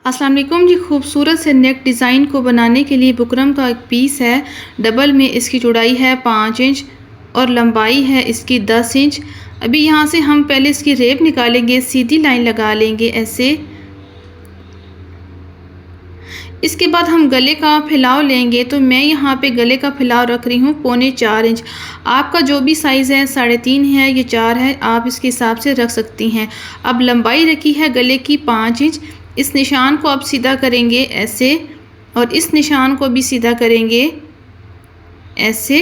अस्सलाम वालेकुम जी। खूबसूरत से नेक डिज़ाइन को बनाने के लिए बुकरम का एक पीस है। डबल में इसकी चौड़ाई है 5 इंच और लंबाई है इसकी 10 इंच। अभी यहाँ से हम पहले इसकी रेप निकालेंगे, सीधी लाइन लगा लेंगे ऐसे। इसके बाद हम गले का फैलाव लेंगे, तो मैं यहाँ पे गले का फैलाव रख रही हूँ 3.25 इंच। आपका जो भी साइज़ है 3.5 है या 4 है, आप इसके हिसाब से रख सकती हैं। अब लंबाई रखी है गले की 5 इंच। इस निशान को अब सीधा करेंगे ऐसे और इस निशान को भी सीधा करेंगे ऐसे।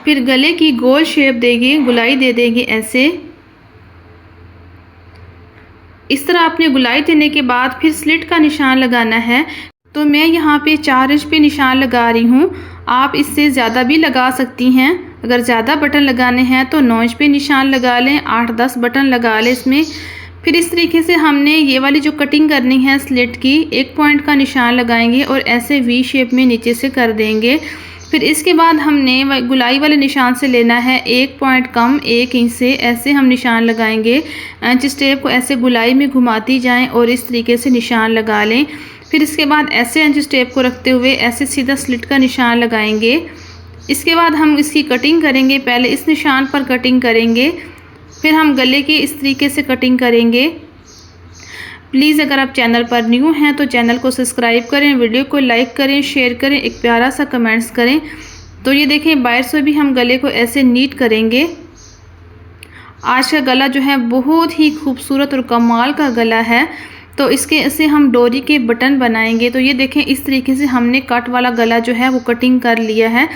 फिर गले की गोल शेप देंगे, गुलाई दे देंगे ऐसे। इस तरह आपने गुलाई देने के बाद फिर स्लिट का निशान लगाना है। तो मैं यहाँ पे 4 इंच पे निशान लगा रही हूँ। आप इससे ज़्यादा भी लगा सकती हैं। अगर ज़्यादा बटन लगाने हैं तो 9 इंच पे निशान लगा लें, 8-10 बटन लगा लें इसमें। फिर इस तरीके से हमने ये वाली जो कटिंग करनी है स्लिट की, एक पॉइंट का निशान लगाएंगे और ऐसे वी शेप में नीचे से कर देंगे। फिर इसके बाद हमने गुलाई वाले निशान से लेना है 1 पॉइंट कम 1 इंच से, ऐसे हम निशान लगाएंगे। इंच स्टेप को ऐसे गुलाई में घुमाती जाएं और इस तरीके से निशान लगा लें। फिर इसके बाद ऐसे इंच स्टेप को रखते हुए ऐसे सीधा स्लिट का निशान लगाएंगे। इसके बाद हम इसकी कटिंग करेंगे। पहले इस निशान पर कटिंग करेंगे, फिर हम गले की इस तरीके से कटिंग करेंगे। प्लीज़ अगर आप चैनल पर न्यू हैं तो चैनल को सब्सक्राइब करें, वीडियो को लाइक करें, शेयर करें, एक प्यारा सा कमेंट्स करें। तो ये देखें, बाहर से भी हम गले को ऐसे नीट करेंगे। आज का गला जो है बहुत ही खूबसूरत और कमाल का गला है। तो इसके से हम डोरी के बटन बनाएंगे। तो ये देखें, इस तरीके से हमने कट वाला गला जो है वो कटिंग कर लिया है।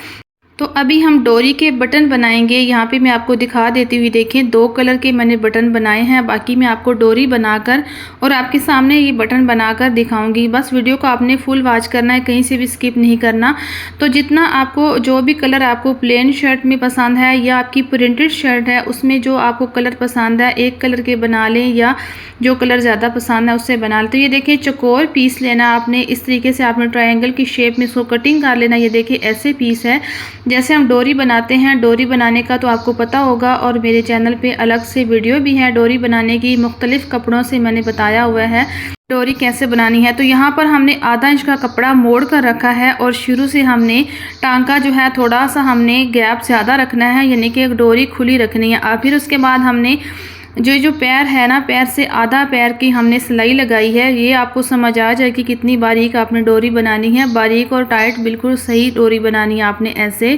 तो अभी हम डोरी के बटन बनाएंगे। यहाँ पे मैं आपको दिखा देती हुई, देखें 2 कलर के मैंने बटन बनाए हैं। बाकी मैं आपको डोरी बनाकर और आपके सामने ये बटन बनाकर दिखाऊंगी। बस वीडियो को आपने फुल वॉच करना है, कहीं से भी स्किप नहीं करना। तो जितना आपको जो भी कलर आपको प्लेन शर्ट में पसंद है या आपकी प्रिंटेड शर्ट है उसमें जो आपको कलर पसंद है, एक कलर के बना लें या जो कलर ज़्यादा पसंद है उससे बना लें। तो ये देखें, चौकोर पीस लेना आपने। इस तरीके से आपने ट्रायंगल की शेप में इसको कटिंग कर लेना। ये देखिए ऐसे पीस है जैसे हम डोरी बनाते हैं। डोरी बनाने का तो आपको पता होगा और मेरे चैनल पे अलग से वीडियो भी है डोरी बनाने की, मुख्तलिफ कपड़ों से मैंने बताया हुआ है डोरी कैसे बनानी है। तो यहाँ पर हमने आधा इंच का कपड़ा मोड़ कर रखा है और शुरू से हमने टांका जो है थोड़ा सा हमने गैप ज़्यादा रखना है, यानी कि एक डोरी खुली रखनी है। और फिर उसके बाद हमने जो पैर है ना, पैर से आधा पैर की हमने सिलाई लगाई है। ये आपको समझ आ जाए कि कितनी बारीक आपने डोरी बनानी है। बारीक और टाइट बिल्कुल सही डोरी बनानी है आपने ऐसे।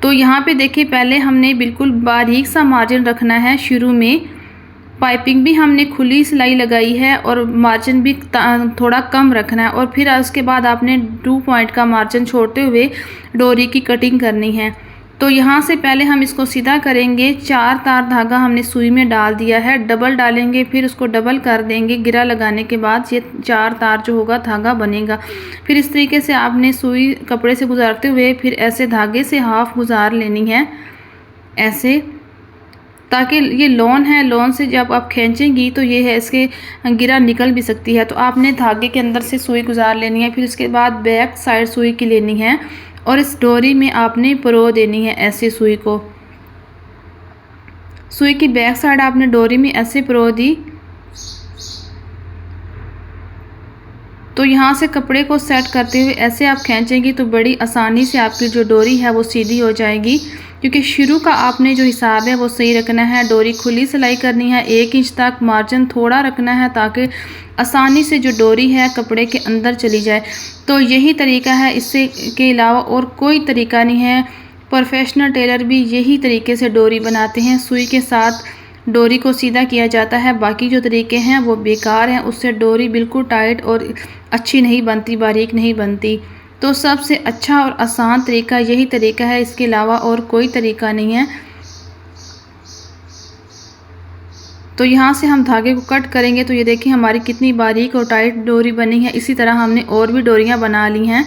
तो यहाँ पे देखिए, पहले हमने बिल्कुल बारीक सा मार्जिन रखना है। शुरू में पाइपिंग भी हमने खुली सिलाई लगाई है और मार्जिन भी थोड़ा कम रखना है। और फिर उसके बाद आपने 2 पॉइंट का मार्जिन छोड़ते हुए डोरी की कटिंग करनी है। तो यहाँ से पहले हम इसको सीधा करेंगे। 4 तार धागा हमने सुई में डाल दिया है, डबल डालेंगे, फिर उसको डबल कर देंगे। गिरा लगाने के बाद ये 4 तार जो होगा धागा बनेगा। फिर इस तरीके से आपने सुई कपड़े से गुजारते हुए फिर ऐसे धागे से हाफ गुजार लेनी है ऐसे, ताकि ये लॉन है, लॉन से जब आप खींचेंगी तो ये है इसके गिरा निकल भी सकती है। तो आपने धागे के अंदर से सुई गुजार लेनी है। फिर उसके बाद बैक साइड सुई की लेनी है और इस डोरी में आपने परो देनी है ऐसे सुई को। सुई की बैक साइड आपने डोरी में ऐसे परो दी। तो यहाँ से कपड़े को सेट करते हुए ऐसे आप खींचेंगी तो बड़ी आसानी से आपकी जो डोरी है वो सीधी हो जाएगी, क्योंकि शुरू का आपने जो हिसाब है वो सही रखना है। डोरी खुली सिलाई करनी है, 1 इंच तक मार्जिन थोड़ा रखना है ताकि आसानी से जो डोरी है कपड़े के अंदर चली जाए। तो यही तरीका है, इससे के अलावा और कोई तरीका नहीं है। प्रोफेशनल टेलर भी यही तरीके से डोरी बनाते हैं, सुई के साथ डोरी को सीधा किया जाता है। बाकी जो तरीके हैं वो बेकार हैं, उससे डोरी बिल्कुल टाइट और अच्छी नहीं बनती, बारीक नहीं बनती। तो सबसे अच्छा और आसान तरीका यही तरीका है, इसके अलावा और कोई तरीका नहीं है। तो यहाँ से हम धागे को कट करेंगे। तो ये देखिए हमारी कितनी बारीक और टाइट डोरी बनी है। इसी तरह हमने और भी डोरियाँ बना ली हैं।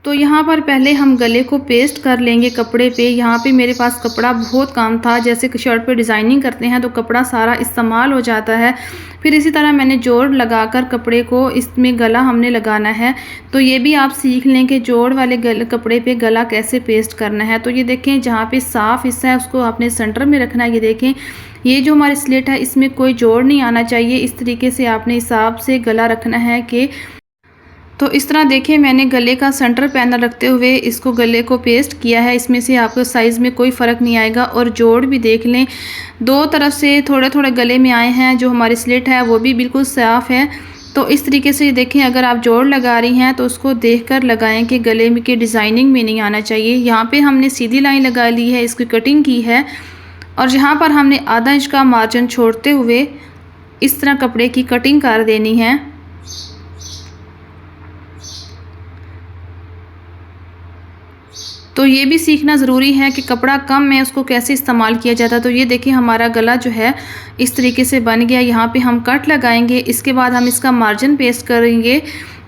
तो यहाँ पर पहले हम गले को पेस्ट कर लेंगे कपड़े पे। यहाँ पे मेरे पास कपड़ा बहुत कम था, जैसे कि शर्ट पे डिज़ाइनिंग करते हैं तो कपड़ा सारा इस्तेमाल हो जाता है। फिर इसी तरह मैंने जोड़ लगाकर कपड़े को इसमें गला हमने लगाना है। तो ये भी आप सीख लें कि जोड़ वाले कपड़े पे गला कैसे पेस्ट करना है। तो ये देखें, जहाँ पे साफ़ हिस्सा है उसको आपने सेंटर में रखना है। ये देखें, ये जो हमारी स्लिट है इसमें कोई जोड़ नहीं आना चाहिए। इस तरीके से आपने हिसाब से गला रखना है कि तो इस तरह देखिए, मैंने गले का सेंटर पैनल रखते हुए इसको गले को पेस्ट किया है। इसमें से आपको साइज़ में कोई फ़र्क नहीं आएगा। और जोड़ भी देख लें, दो तरफ से थोड़े थोड़े गले में आए हैं। जो हमारी स्लिट है वो भी बिल्कुल साफ़ है। तो इस तरीके से देखें, अगर आप जोड़ लगा रही हैं तो उसको देखकर लगाएं कि गले में की डिज़ाइनिंग में नहीं आना चाहिए। यहाँ पे हमने सीधी लाइन लगा ली है, इसकी कटिंग की है और यहाँ पर हमने आधा इंच का मार्जिन छोड़ते हुए इस तरह कपड़े की कटिंग कर देनी है। तो ये भी सीखना ज़रूरी है कि कपड़ा कम है उसको कैसे इस्तेमाल किया जाता है। तो ये देखिए, हमारा गला जो है इस तरीके से बन गया। यहाँ पे हम कट लगाएंगे, इसके बाद हम इसका मार्जिन पेस्ट करेंगे।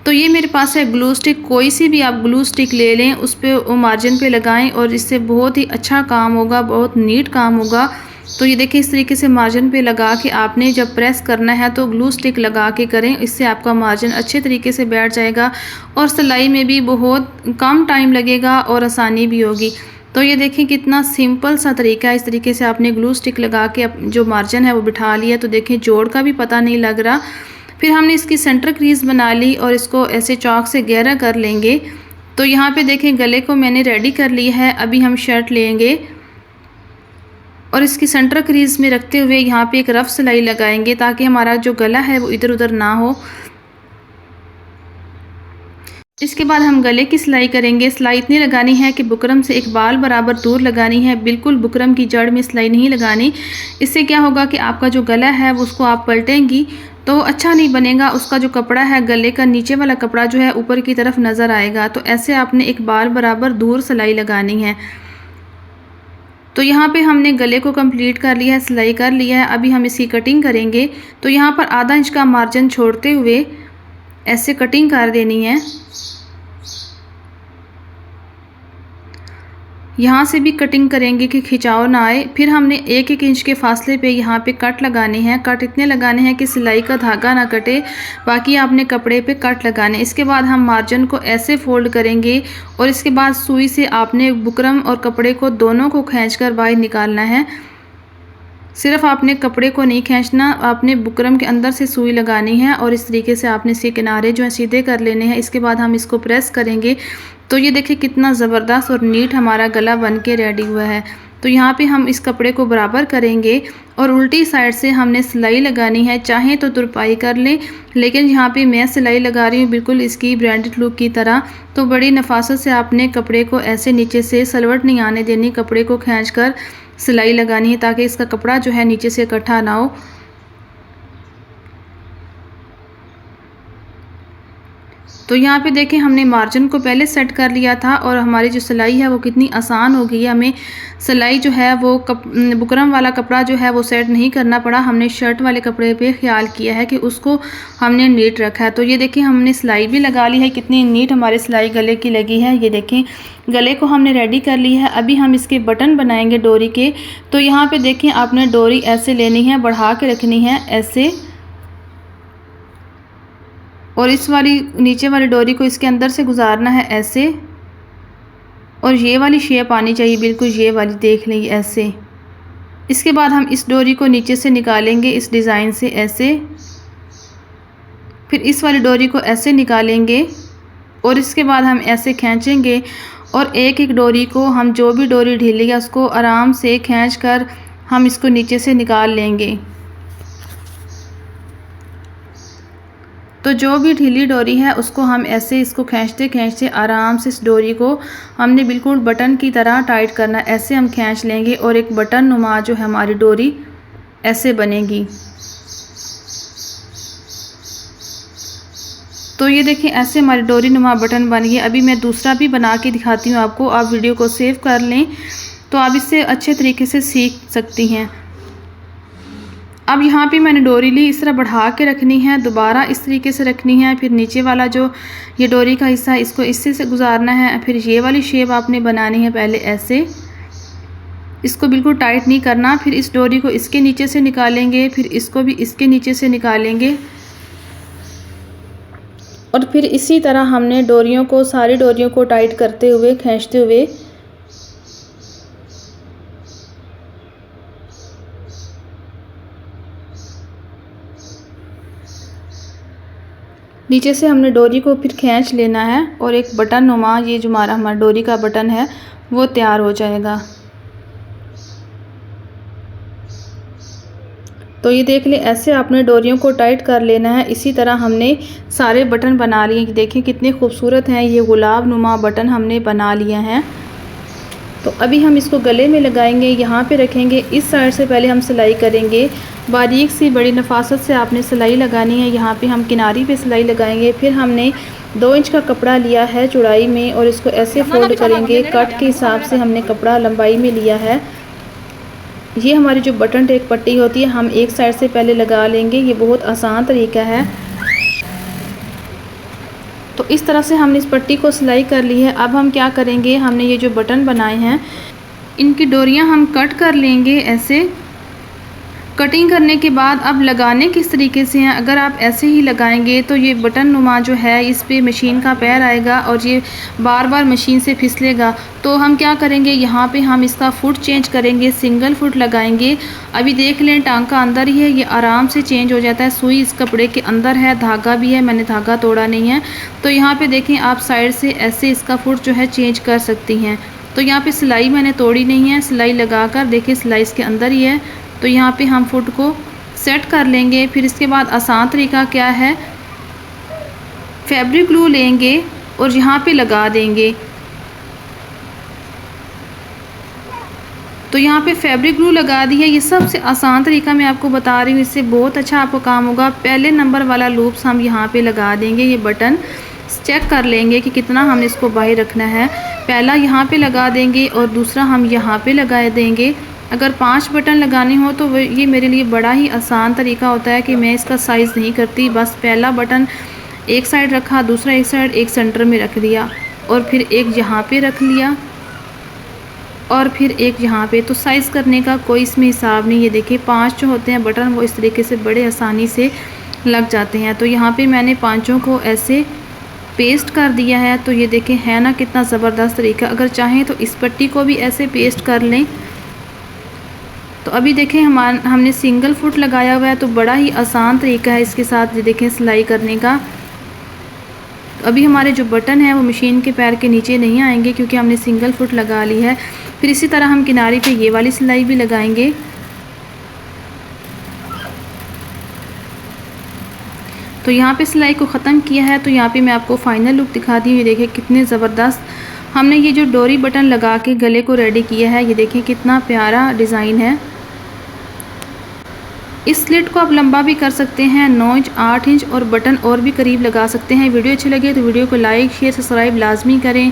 तो ये मेरे पास है ग्लू स्टिक, कोई सी भी आप ग्लू स्टिक ले लें, उस पर मार्जिन पे लगाएं और इससे बहुत ही अच्छा काम होगा, बहुत नीट काम होगा। तो ये देखिए, इस तरीके से मार्जिन पे लगा के आपने जब प्रेस करना है तो ग्लू स्टिक लगा के करें, इससे आपका मार्जिन अच्छे तरीके से बैठ जाएगा और सिलाई में भी बहुत कम टाइम लगेगा और आसानी भी होगी। तो ये देखें, कितना सिंपल सा तरीका है। इस तरीके से आपने ग्लू स्टिक लगा के जो मार्जिन है वो बिठा लिया। तो देखें, जोड़ का भी पता नहीं लग रहा। फिर हमने इसकी सेंटर क्रीज बना ली और इसको ऐसे चॉक से गहरा कर लेंगे। तो यहाँ पे देखें, गले को मैंने रेडी कर लिया है। अभी हम शर्ट लेंगे और इसकी सेंटर क्रीज में रखते हुए यहाँ पे एक रफ सिलाई लगाएंगे ताकि हमारा जो गला है वो इधर उधर ना हो। इसके बाद हम गले की सिलाई करेंगे। सिलाई इतनी लगानी है कि बुकरम से एक बाल बराबर दूर लगानी है, बिल्कुल बुकरम की जड़ में सिलाई नहीं लगानी। इससे क्या होगा कि आपका जो गला है वो उसको आप पलटेंगी तो अच्छा नहीं बनेगा। उसका जो कपड़ा है, गले का नीचे वाला कपड़ा जो है ऊपर की तरफ नज़र आएगा। तो ऐसे आपने एक बाल बराबर दूर सिलाई लगानी है। तो यहाँ पे हमने गले को कंप्लीट कर लिया है, सिलाई कर लिया है। अभी हम इसकी कटिंग करेंगे। तो यहाँ पर आधा इंच का मार्जिन छोड़ते हुए ऐसे कटिंग कर देनी है। यहाँ से भी कटिंग करेंगे कि खिंचाव ना आए। फिर हमने एक एक इंच के फासले पे यहाँ पे कट लगाने हैं। कट इतने लगाने हैं कि सिलाई का धागा ना कटे, बाकी आपने कपड़े पे कट लगाने। इसके बाद हम मार्जिन को ऐसे फोल्ड करेंगे और इसके बाद सुई से आपने बुकरम और कपड़े को दोनों को खींचकर बाहर निकालना है। सिर्फ आपने कपड़े को नहीं खींचना, आपने बुकरम के अंदर से सुई लगानी है और इस तरीके से आपने इसके किनारे जो है सीधे कर लेने हैं। इसके बाद हम इसको प्रेस करेंगे। तो ये देखिए, कितना ज़बरदस्त और नीट हमारा गला बन के रेडी हुआ है। तो यहाँ पे हम इस कपड़े को बराबर करेंगे और उल्टी साइड से हमने सिलाई लगानी है। चाहें तो तुरपाई कर लें, लेकिन यहाँ पे मैं सिलाई लगा रही हूँ बिल्कुल इसकी ब्रांडेड लुक की तरह। तो बड़ी नफासत से आपने कपड़े को ऐसे नीचे से सलवट नहीं आने देनी, कपड़े को खींच कर सिलाई लगानी है ताकि इसका कपड़ा जो है नीचे से इकट्ठा ना हो। तो यहाँ पे देखें, हमने मार्जिन को पहले सेट कर लिया था और हमारी जो सिलाई है वो कितनी आसान हो गई है। हमें सिलाई जो है वो बुकरम वाला कपड़ा जो है वो सेट नहीं करना पड़ा। हमने शर्ट वाले कपड़े पे ख्याल किया है कि उसको हमने नीट रखा है। तो ये देखें, हमने सिलाई भी लगा ली है, कितनी नीट हमारी सिलाई गले की लगी है। ये देखें, गले को हमने रेडी कर ली है। अभी हम इसके बटन बनाएंगे डोरी के। तो यहाँ पे देखें, आपने डोरी ऐसे लेनी है, बढ़ा के रखनी है ऐसे, और इस वाली नीचे वाली डोरी को इसके अंदर से गुजारना है ऐसे, और ये वाली शेप आनी चाहिए बिल्कुल ये वाली, देख लें ऐसे। इसके बाद हम इस डोरी को नीचे से निकालेंगे इस डिज़ाइन से ऐसे, फिर इस वाली डोरी को ऐसे निकालेंगे और इसके बाद हम ऐसे खींचेंगे और एक एक डोरी को हम जो भी डोरी ढीली है उसको आराम से खींच कर हम इसको नीचे से निकाल लेंगे। तो जो भी ढीली डोरी है उसको हम ऐसे इसको खींचते खींचते आराम से इस डोरी को हमने बिल्कुल बटन की तरह टाइट करना। ऐसे हम खींच लेंगे और एक बटन नुमा जो है हमारी डोरी ऐसे बनेगी। तो ये देखिए, ऐसे हमारी डोरी नुमा बटन बन गई। अभी मैं दूसरा भी बना के दिखाती हूँ आपको। आप वीडियो को सेव कर लें तो आप इससे अच्छे तरीके से सीख सकती हैं। अब यहाँ पे मैंने डोरी ली, इस तरह बढ़ा के रखनी है, दोबारा इस तरीके से रखनी है, फिर नीचे वाला जो ये डोरी का हिस्सा है इसको इससे से गुजारना है, फिर ये वाली शेप आपने बनानी है पहले ऐसे, इसको बिल्कुल टाइट नहीं करना, फिर इस डोरी को इसके नीचे से निकालेंगे, फिर इसको भी इसके नीचे से निकालेंगे और फिर इसी तरह हमने डोरियों को, सारी डोरियों को टाइट करते हुए, खींचते हुए नीचे से हमने डोरी को फिर खींच लेना है और एक बटन नुमा ये जो हमारा डोरी का बटन है वो तैयार हो जाएगा। तो ये देख लें, ऐसे आपने डोरियों को टाइट कर लेना है। इसी तरह हमने सारे बटन बना लिए। देखें कितने खूबसूरत हैं, ये गुलाब नुमा बटन हमने बना लिया है। तो अभी हम इसको गले में लगाएंगे, यहाँ पे रखेंगे। इस साइड से पहले हम सिलाई करेंगे, बारीक सी बड़ी नफासत से आपने सिलाई लगानी है। यहाँ पे हम किनारी पे सिलाई लगाएंगे। फिर हमने 2 इंच का कपड़ा लिया है चौड़ाई में और इसको ऐसे फोल्ड करेंगे। कट के हिसाब से हमने कपड़ा लंबाई में लिया है। ये हमारी जो बटन टेक पट्टी होती है हम एक साइड से पहले लगा लेंगे। ये बहुत आसान तरीका है। तो इस तरह से हमने इस पट्टी को सिलाई कर ली है। अब हम क्या करेंगे, हमने ये जो बटन बनाए हैं इनकी डोरियां हम कट कर लेंगे ऐसे। कटिंग करने के बाद अब लगाने किस तरीके से हैं, अगर आप ऐसे ही लगाएंगे तो ये बटन नुमा जो है इस पे मशीन का पैर आएगा और ये बार बार मशीन से फिसलेगा। तो हम क्या करेंगे, यहाँ पे हम इसका फुट चेंज करेंगे, सिंगल फुट लगाएंगे। अभी देख लें टांका अंदर ही है, ये आराम से चेंज हो जाता है। सुई इस कपड़े के अंदर है, धागा भी है, मैंने धागा तोड़ा नहीं है। तो यहाँ पे देखें आप साइड से ऐसे इसका फुट जो है चेंज कर सकती हैं। तो यहाँ पे सिलाई मैंने तोड़ी नहीं है, सिलाई लगा कर देखिए सिलाई इसके अंदर ही है। तो यहाँ पे हम फुट को सेट कर लेंगे। फिर इसके बाद आसान तरीका क्या है, फैब्रिक ग्लू लेंगे और यहाँ पे लगा देंगे। तो यहाँ पे फैब्रिक ग्लू लगा दी है। ये सबसे आसान तरीका मैं आपको बता रही हूँ, इससे बहुत अच्छा आपको काम होगा। पहले नंबर वाला लूप्स हम यहाँ पे लगा देंगे। ये बटन चेक कर लेंगे कि कितना हमने इसको बाहर रखना है। पहला यहाँ पे लगा देंगे और दूसरा हम यहाँ पे लगा देंगे। अगर 5 बटन लगाने हो तो ये मेरे लिए बड़ा ही आसान तरीका होता है कि मैं इसका साइज़ नहीं करती। बस पहला बटन एक साइड रखा, दूसरा एक साइड, एक सेंटर में रख दिया और फिर एक यहाँ पे रख लिया और फिर एक यहाँ पे। तो साइज़ करने का कोई इसमें हिसाब नहीं। ये देखिए 5 जो होते हैं बटन वो इस तरीके से बड़े आसानी से लग जाते हैं। तो यहाँ पे मैंने 5 को ऐसे पेस्ट कर दिया है। तो ये देखें है ना कितना ज़बरदस्त तरीका। अगर चाहें तो इस पट्टी को भी ऐसे पेस्ट कर लें। तो अभी देखें हमने सिंगल फुट लगाया हुआ है। तो बड़ा ही आसान तरीका है इसके साथ ये देखें सिलाई करने का। तो अभी हमारे जो बटन है वो मशीन के पैर के नीचे नहीं आएंगे क्योंकि हमने सिंगल फुट लगा ली है। फिर इसी तरह हम किनारे पे ये वाली सिलाई भी लगाएंगे। तो यहाँ पे सिलाई को ख़त्म किया है। तो यहाँ पे मैं आपको फाइनल लुक दिखा दी हूँ। ये देखें कितने ज़बरदस्त हमने ये जो डोरी बटन लगा के गले को रेडी किया है। ये देखें कितना प्यारा डिज़ाइन है। इस स्लिट को आप लंबा भी कर सकते हैं, 9 इंच, 8 इंच और बटन और भी करीब लगा सकते हैं। वीडियो अच्छी लगे तो वीडियो को लाइक, शेयर, सब्सक्राइब लाजमी करें।